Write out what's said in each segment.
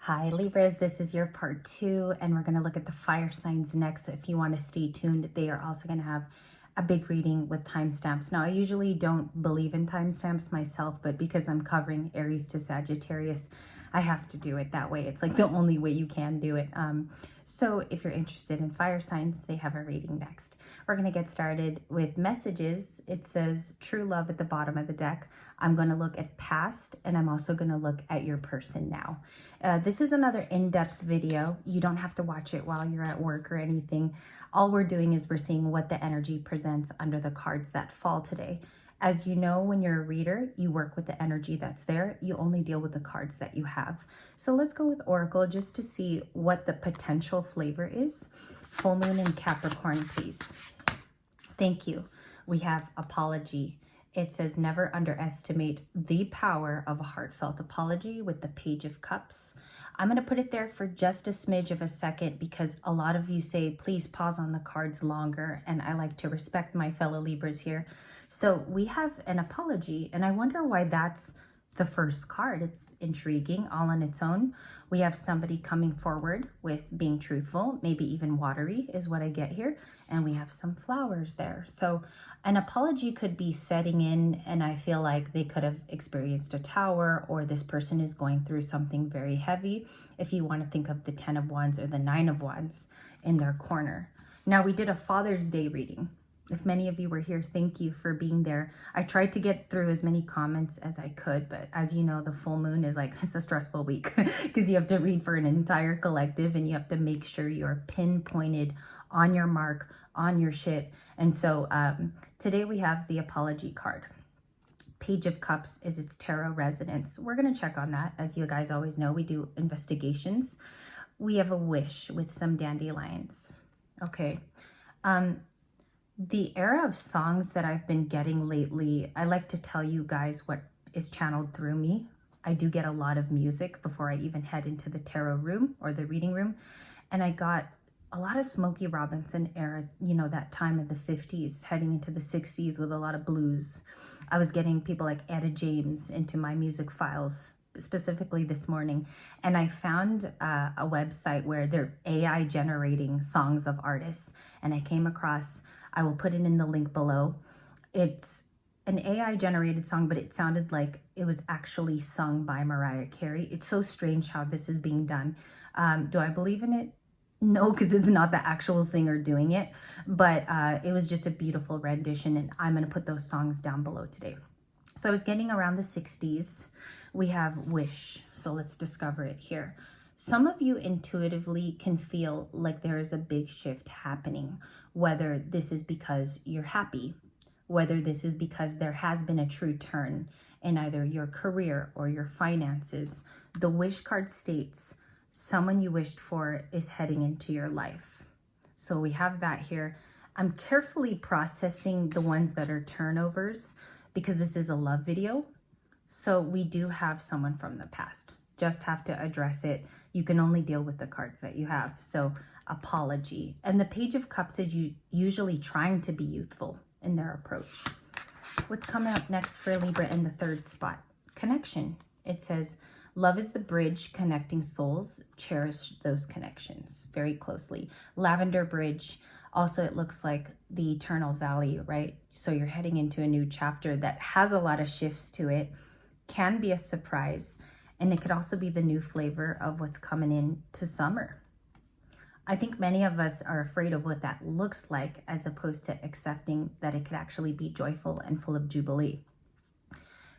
Hi Libras, this is your part 2 and we're going to look at the fire signs next. So if you want to stay tuned, they are also going to have a big reading with timestamps. Now I usually don't believe in timestamps myself, but because I'm covering Aries to Sagittarius, I have to do it that way. It's like the only way you can do it. So if you're interested in fire signs, they have a reading next. We're going to get started with messages. It says true love at the bottom of the deck. I'm going to look at past and I'm also going to look at your person now. This is another in-depth video. You don't have to watch it while you're at work or anything. All we're doing is we're seeing what the energy presents under the cards that fall today. As you know, when you're a reader, you work with the energy that's there. You only deal with the cards that you have. So let's go with Oracle just to see what the potential flavor is. Full moon in Capricorn, please. Thank you. We have apology. It says never underestimate the power of a heartfelt apology with the Page of Cups. I'm going to put it there for just a smidge of a second because a lot of you say, please pause on the cards longer. And I like to respect my fellow Libras here. So we have an apology, and I wonder why that's the first card. It's intriguing all on its own. We have somebody coming forward with being truthful, maybe even watery is what I get here. And we have some flowers there. So an apology could be setting in, and I feel like they could have experienced a tower, or this person is going through something very heavy. If you want to think of the 10 of Wands or the 9 of Wands in their corner. Now we did a Father's Day reading. If many of you were here, thank you for being there. I tried to get through as many comments as I could, but as you know, the full moon is like, it's a stressful week because you have to read for an entire collective and you have to make sure you're pinpointed on your mark, on your shit. And so today we have the apology card. Page of Cups is its tarot resonance. We're going to check on that. As you guys always know, we do investigations. We have a wish with some dandelions. Okay. The era of songs that I've been getting lately, I like to tell you guys what is channeled through me. I do get a lot of music before I even head into the tarot room or the reading room. And I got a lot of Smokey Robinson era, you know, that time of the 50s, heading into the 60s with a lot of blues. I was getting people like Etta James into my music files, specifically this morning. And I found a website where they're AI generating songs of artists. And I came across, I will put it in the link below. It's an AI generated song, but it sounded like it was actually sung by Mariah Carey. It's so strange how this is being done. Do I believe in it? No, because it's not the actual singer doing it, but it was just a beautiful rendition, and I'm going to put those songs down below today. So I was getting around the 60s. We have Wish, so let's discover it here. Some of you intuitively can feel like there is a big shift happening, whether this is because you're happy, whether this is because there has been a true turn in either your career or your finances. The Wish card states, someone you wished for is heading into your life. So we have that here. I'm carefully processing the ones that are turnovers because this is a love video. So we do have someone from the past. Just have to address it. You can only deal with the cards that you have. So apology. And the Page of Cups is usually trying to be youthful in their approach. What's coming up next for Libra in the third spot? Connection. It says, love is the bridge connecting souls. Cherish those connections very closely. Lavender bridge. Also, it looks like the eternal valley, right? So you're heading into a new chapter that has a lot of shifts to it. Can be a surprise. And it could also be the new flavor of what's coming in to summer. I think many of us are afraid of what that looks like as opposed to accepting that it could actually be joyful and full of jubilee.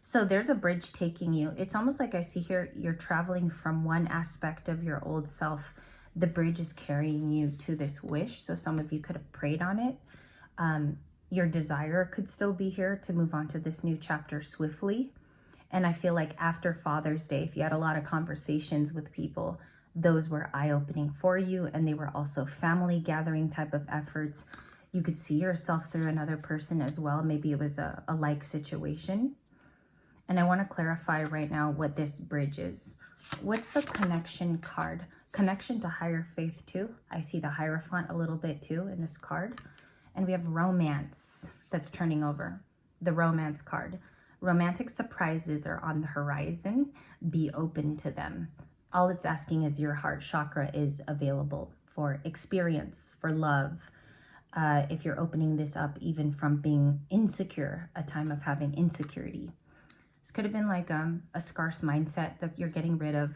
So there's a bridge taking you. It's almost like I see here, you're traveling from one aspect of your old self. The bridge is carrying you to this wish. So some of you could have prayed on it. Your desire could still be here to move on to this new chapter swiftly. And I feel like after Father's Day, if you had a lot of conversations with people, those were eye-opening for you. And they were also family gathering type of efforts. You could see yourself through another person as well. Maybe it was a like situation. And I want to clarify right now what this bridge is. What's the connection card? Connection to higher faith too. I see the Hierophant a little bit too in this card. And we have romance that's turning over. The romance card. Romantic surprises are on the horizon. Be open to them. All it's asking is your heart chakra is available for experience, for love. If you're opening this up even from being insecure, a time of having insecurity. This could have been like a scarce mindset that you're getting rid of.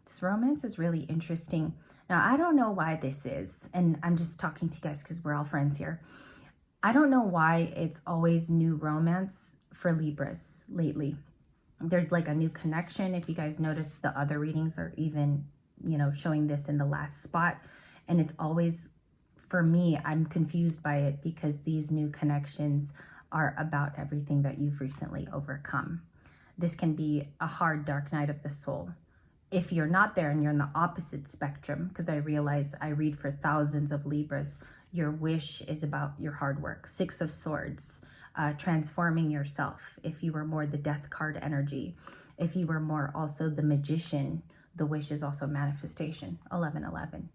This romance is really interesting. Now, I don't know why this is, and I'm just talking to you guys because we're all friends here. I don't know why it's always new romance for Libras lately. There's like a new connection. If you guys notice, the other readings are even, you know, showing this in the last spot. And it's always, for me, I'm confused by it because these new connections are about everything that you've recently overcome. This can be a hard, dark night of the soul. If you're not there and you're in the opposite spectrum, because I realize I read for thousands of Libras, your wish is about your hard work. Six of Swords, transforming yourself. If you were more the Death card energy, if you were more also the Magician, the wish is also manifestation, 1111.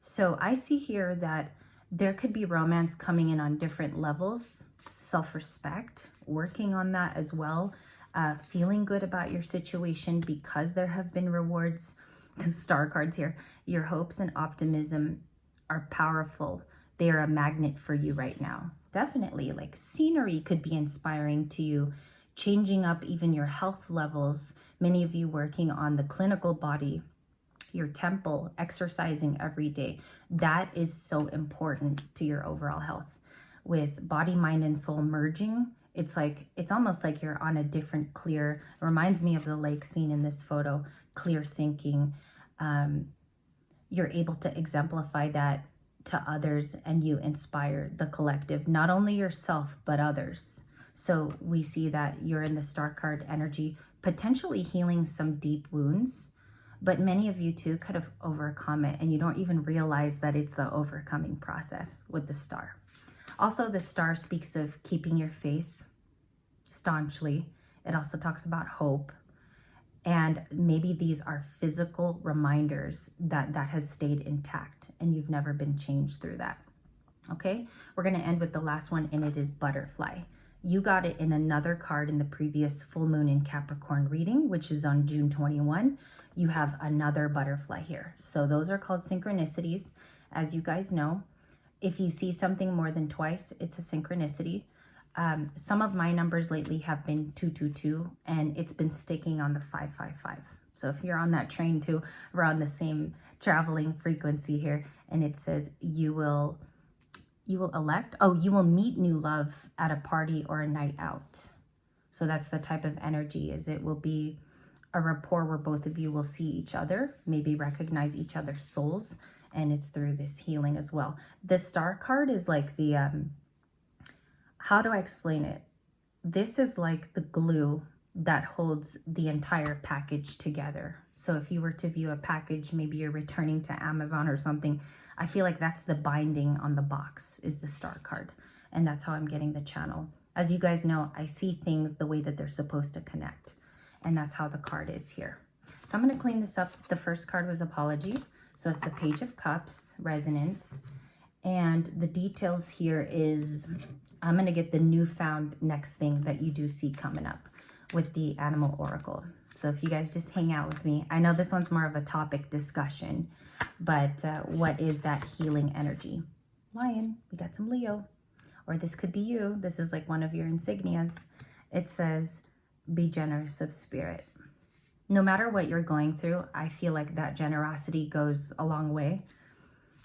So I see here that there could be romance coming in on different levels, self-respect, working on that as well, feeling good about your situation because there have been rewards. The star cards here, your hopes and optimism are powerful. They are a magnet for you right now. Definitely, like scenery could be inspiring to you, changing up even your health levels. Many of you working on the clinical body, your temple, exercising every day. That is so important to your overall health. With body, mind, and soul merging, it's almost like you're on a different clear, it reminds me of the lake scene in this photo, clear thinking. You're able to exemplify that to others and you inspire the collective, not only yourself, but others. So we see that you're in the star card energy, potentially healing some deep wounds, but many of you too could have overcome it and you don't even realize that it's the overcoming process with the star. Also, the star speaks of keeping your faith staunchly. It also talks about hope. And maybe these are physical reminders that has stayed intact and you've never been changed through that. Okay, we're going to end with the last one, and it is butterfly. You got it in another card in the previous full moon in Capricorn reading, which is on June 21. You have another butterfly here. So those are called synchronicities. As you guys know, if you see something more than twice, it's a synchronicity. Some of my numbers lately have been 222, and it's been sticking on the 555. So if you're on that train too, we're on the same traveling frequency here, and it says you will meet new love at a party or a night out. So that's the type of energy, is it will be a rapport where both of you will see each other, maybe recognize each other's souls, and it's through this healing as well. The star card is like the, how do I explain it? This is like the glue that holds the entire package together. So if you were to view a package, maybe you're returning to Amazon or something, I feel like that's the binding on the box, is the star card. And that's how I'm getting the channel. As you guys know, I see things the way that they're supposed to connect. And that's how the card is here. So I'm going to clean this up. The first card was apology. So it's the Page of Cups, resonance. And the details here is, I'm going to get the newfound next thing that you do see coming up with the Animal Oracle. So if you guys just hang out with me, I know this one's more of a topic discussion, but what is that healing energy? Lion, we got some Leo, or this could be you. This is like one of your insignias. It says, be generous of spirit. No matter what you're going through, I feel like that generosity goes a long way.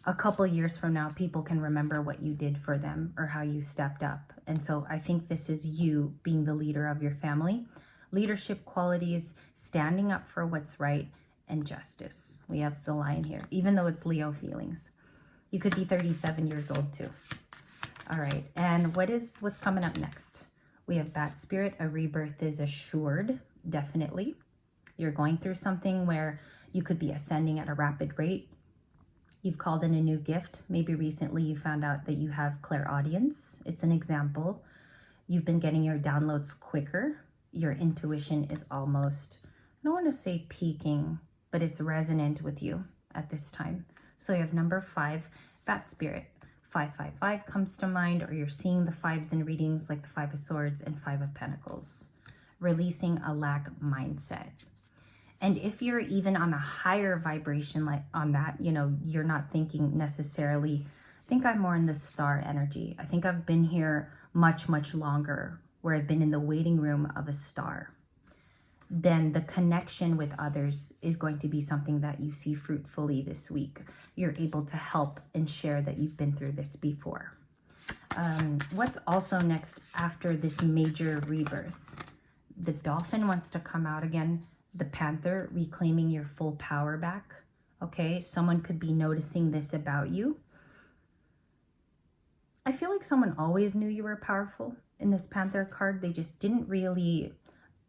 A couple years from now, people can remember what you did for them or how you stepped up. And so I think this is you being the leader of your family. Leadership qualities, standing up for what's right, and justice. We have the Lion here, even though it's Leo feelings. You could be 37 years old too. All right, and what's coming up next? We have Bat Spirit. A rebirth is assured, definitely. You're going through something where you could be ascending at a rapid rate. You've called in a new gift. Maybe recently you found out that you have clairaudience. It's an example. You've been getting your downloads quicker. Your intuition is almost, I don't want to say peaking, but it's resonant with you at this time. So you have number 5, Bat Spirit. 555 comes to mind, or you're seeing the 5s in readings like the 5 of Swords and 5 of Pentacles. Releasing a lack mindset. And if you're even on a higher vibration, like on that, you know, you're not thinking necessarily, I think I'm more in the star energy. I think I've been here much, much longer, where I've been in the waiting room of a star. Then the connection with others is going to be something that you see fruitfully this week. You're able to help and share that you've been through this before. What's also next after this major rebirth? The dolphin wants to come out again. The panther, reclaiming your full power back. Okay, someone could be noticing this about you. I feel like someone always knew you were powerful in this panther card. They just didn't really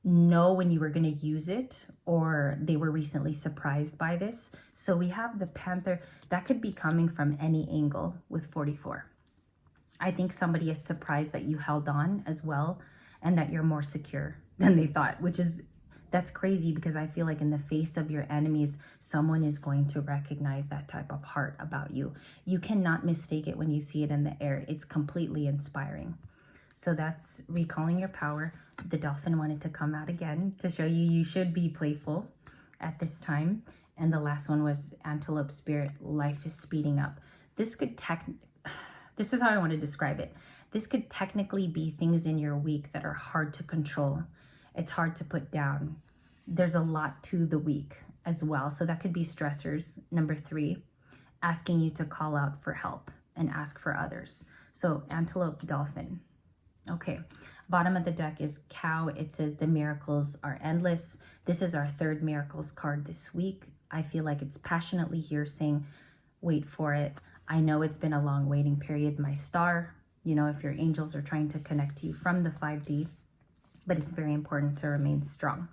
know when you were going to use it, or they were recently surprised by this. So we have the panther. That could be coming from any angle with 44. I think somebody is surprised that you held on as well, and that you're more secure than they thought, that's crazy, because I feel like in the face of your enemies, someone is going to recognize that type of heart about you. You cannot mistake it when you see it in the air. It's completely inspiring. So that's recalling your power. The dolphin wanted to come out again to show you should be playful at this time. And the last one was antelope spirit. Life is speeding up. This is how I want to describe it. This could technically be things in your week that are hard to control. It's hard to put down. There's a lot to the week as well. So that could be stressors. Number 3, asking you to call out for help and ask for others. So antelope, dolphin. Okay, bottom of the deck is cow. It says the miracles are endless. This is our 3rd miracles card this week. I feel like it's passionately here saying, wait for it. I know it's been a long waiting period, my star. You know, if your angels are trying to connect to you from the 5D, but it's very important to remain strong.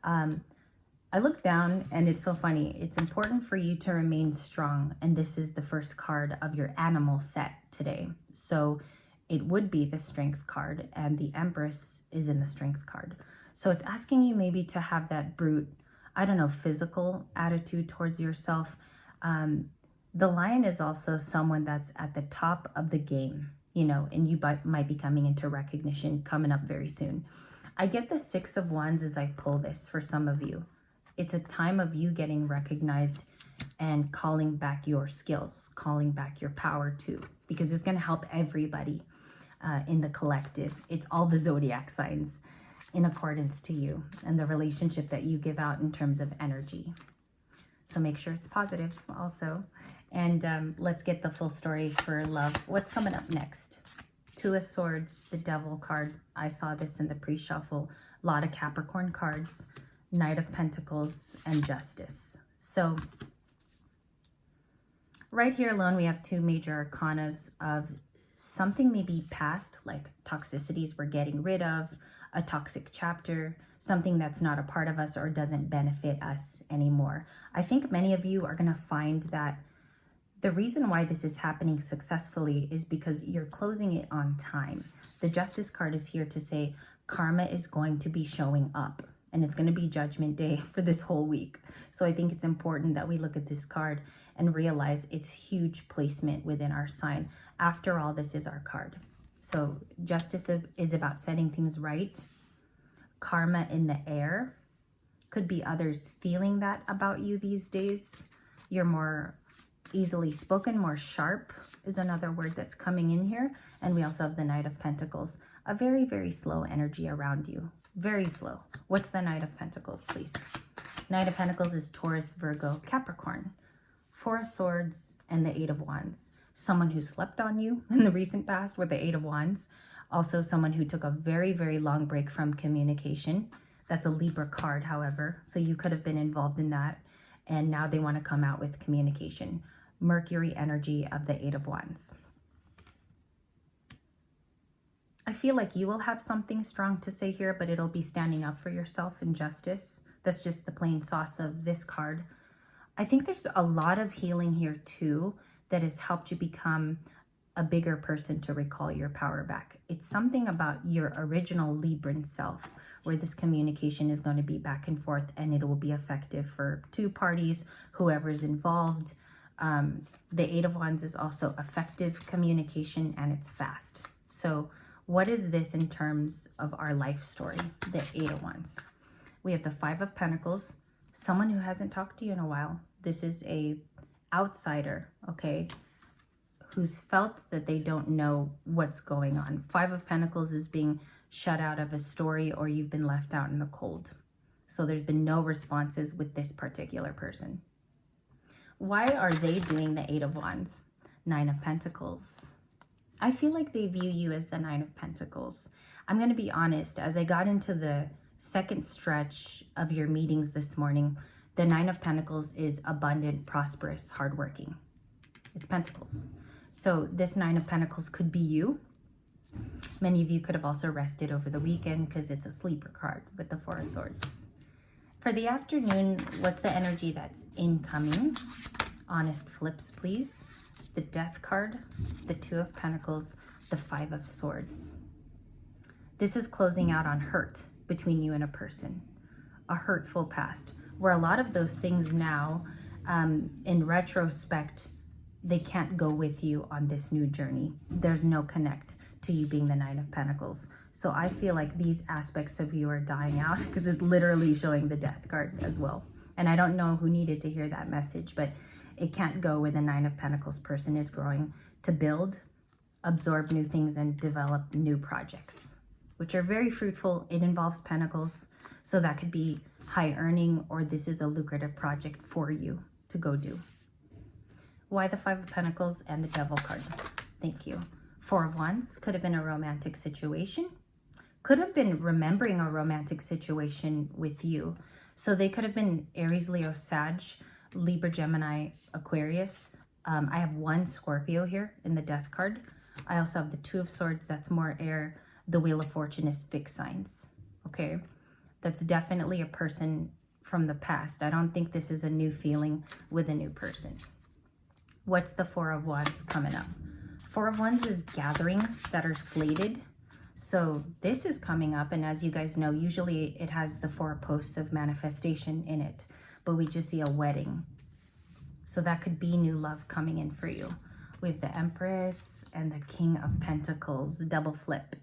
I look down and it's so funny. It's important for you to remain strong. And this is the first card of your animal set today. So it would be the strength card, and the Empress is in the strength card. So it's asking you maybe to have that brute, I don't know, physical attitude towards yourself. The lion is also someone that's at the top of the game, you know, and you might be coming into recognition coming up very soon. I get the 6 of Wands as I pull this for some of you. It's a time of you getting recognized and calling back your skills, calling back your power too, because it's going to help everybody in the collective. It's all the zodiac signs in accordance to you and the relationship that you give out in terms of energy. So make sure it's positive also. And let's get the full story for love. What's coming up next? 2 of Swords, the Devil card. I saw this in the pre-shuffle. A lot of Capricorn cards. Knight of Pentacles and Justice. So right here alone, we have 2 major arcanas of something maybe past, like toxicities we're getting rid of, a toxic chapter, something that's not a part of us or doesn't benefit us anymore. I think many of you are going to find that the reason why this is happening successfully is because you're closing it on time. The Justice card is here to say karma is going to be showing up, and it's going to be Judgment Day for this whole week. So I think it's important that we look at this card and realize its huge placement within our sign. After all, this is our card. So Justice is about setting things right. Karma in the air. Could be others feeling that about you these days. You're more easily spoken, more sharp is another word that's coming in here. And we also have the Knight of Pentacles. A very, very slow energy around you. Very slow. What's the Knight of Pentacles, please? Knight of Pentacles is Taurus, Virgo, Capricorn. 4 of Swords and the 8 of Wands. Someone who slept on you in the recent past with the 8 of Wands. Also someone who took a very, very long break from communication. That's a Libra card, however. So you could have been involved in that. And now they want to come out with communication. Mercury energy of the 8 of Wands. I feel like you will have something strong to say here, but it'll be standing up for yourself in justice. That's just the plain sauce of this card. I think there's a lot of healing here too that has helped you become a bigger person to recall your power back. It's something about your original Libran self where this communication is going to be back and forth, and it will be effective for 2 parties, whoever's involved. The 8 of Wands is also effective communication, and it's fast. So what is this in terms of our life story? The 8 of Wands. We have the 5 of Pentacles, someone who hasn't talked to you in a while. This is a outsider, okay, who's felt that they don't know what's going on. Five of Pentacles is being shut out of a story, or you've been left out in the cold. So there's been no responses with this particular person. Why are they doing the Eight of Wands? Nine of Pentacles. I feel like they view you as the Nine of Pentacles. I'm going to be honest, as I got into the second stretch of your meetings this morning, the Nine of Pentacles is abundant, prosperous, hardworking. It's Pentacles. So this Nine of Pentacles could be you. Many of you could have also rested over the weekend because it's a sleeper card with the Four of Swords. For the afternoon, what's the energy that's incoming? Honest flips, please. The Death card, the Two of Pentacles, the Five of Swords. This is closing out on hurt between you and a person, a hurtful past, where a lot of those things now, in retrospect, they can't go with you on this new journey. There's no connect to you being the Nine of Pentacles. So I feel like these aspects of you are dying out because it's literally showing the Death card as well. And I don't know who needed to hear that message, but it can't go where the Nine of Pentacles person is growing to build, absorb new things, and develop new projects, which are very fruitful. It involves Pentacles. So that could be high earning, or this is a lucrative project for you to go do. Why the Five of Pentacles and the Devil card? Thank you. Four of Wands could have been a romantic situation. Could have been remembering a romantic situation with you. So they could have been Aries, Leo, Sag, Libra, Gemini, Aquarius. I have one Scorpio here in the Death card. I also have the Two of Swords. That's more air. The Wheel of Fortune is fixed signs. Okay. That's definitely a person from the past. I don't think this is a new feeling with a new person. What's the Four of Wands coming up? Four of Wands is gatherings that are slated. So this is coming up, and as you guys know, usually it has the four posts of manifestation in it, but we just see a wedding. So that could be new love coming in for you. We have the Empress and the King of Pentacles, double flip.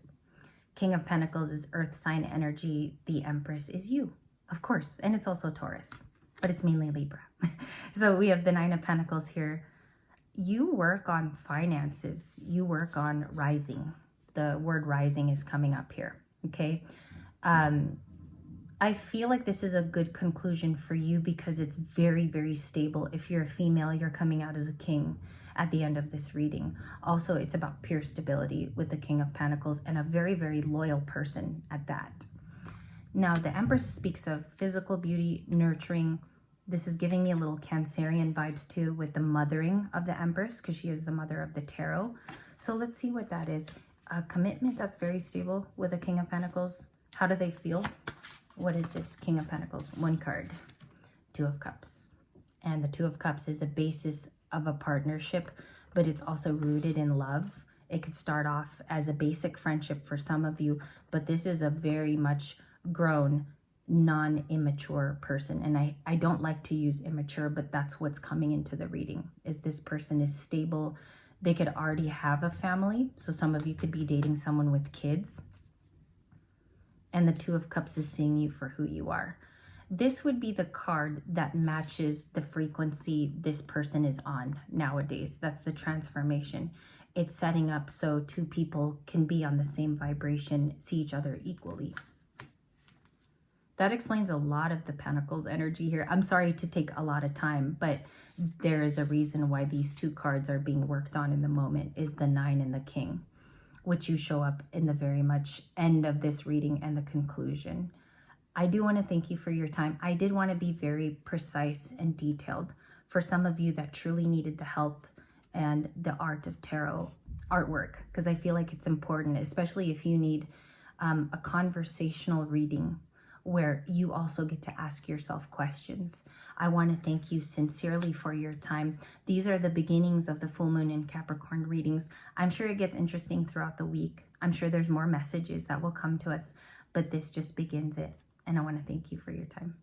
King of Pentacles is earth sign energy. The Empress is you, of course, and it's also Taurus, but it's mainly Libra. So we have the Nine of Pentacles here. You work on finances. You work on rising. The word rising is coming up here, okay? I feel like this is a good conclusion for you because it's very, very stable. If you're a female, you're coming out as a king at the end of this reading. Also, it's about pure stability with the King of Pentacles and a very, very loyal person at that. Now, the Empress speaks of physical beauty, nurturing. This is giving me a little Cancerian vibes too with the mothering of the Empress because she is the mother of the tarot. So let's see what that is. A commitment that's very stable with the King of Pentacles. How do they feel? What is this? King of Pentacles. One card. Two of Cups. And the Two of Cups is a basis of a partnership, but it's also rooted in love. It could start off as a basic friendship for some of you, but this is a very much grown, non-immature person. And I don't like to use immature, but that's what's coming into the reading, is this person is stable. They could already have a family. So some of you could be dating someone with kids. And the Two of Cups is seeing you for who you are. This would be the card that matches the frequency this person is on nowadays. That's the transformation. It's setting up so two people can be on the same vibration, see each other equally. That explains a lot of the Pentacles energy here. I'm sorry to take a lot of time, but there is a reason why these two cards are being worked on in the moment, is the Nine and the King, which you show up in the very much end of this reading and the conclusion. I do want to thank you for your time. I did want to be very precise and detailed for some of you that truly needed the help and the art of tarot artwork, because I feel like it's important, especially if you need a conversational reading where you also get to ask yourself questions. I want to thank you sincerely for your time. These are the beginnings of the full moon and Capricorn readings. I'm sure it gets interesting throughout the week. I'm sure there's more messages that will come to us, but this just begins it. And I want to thank you for your time.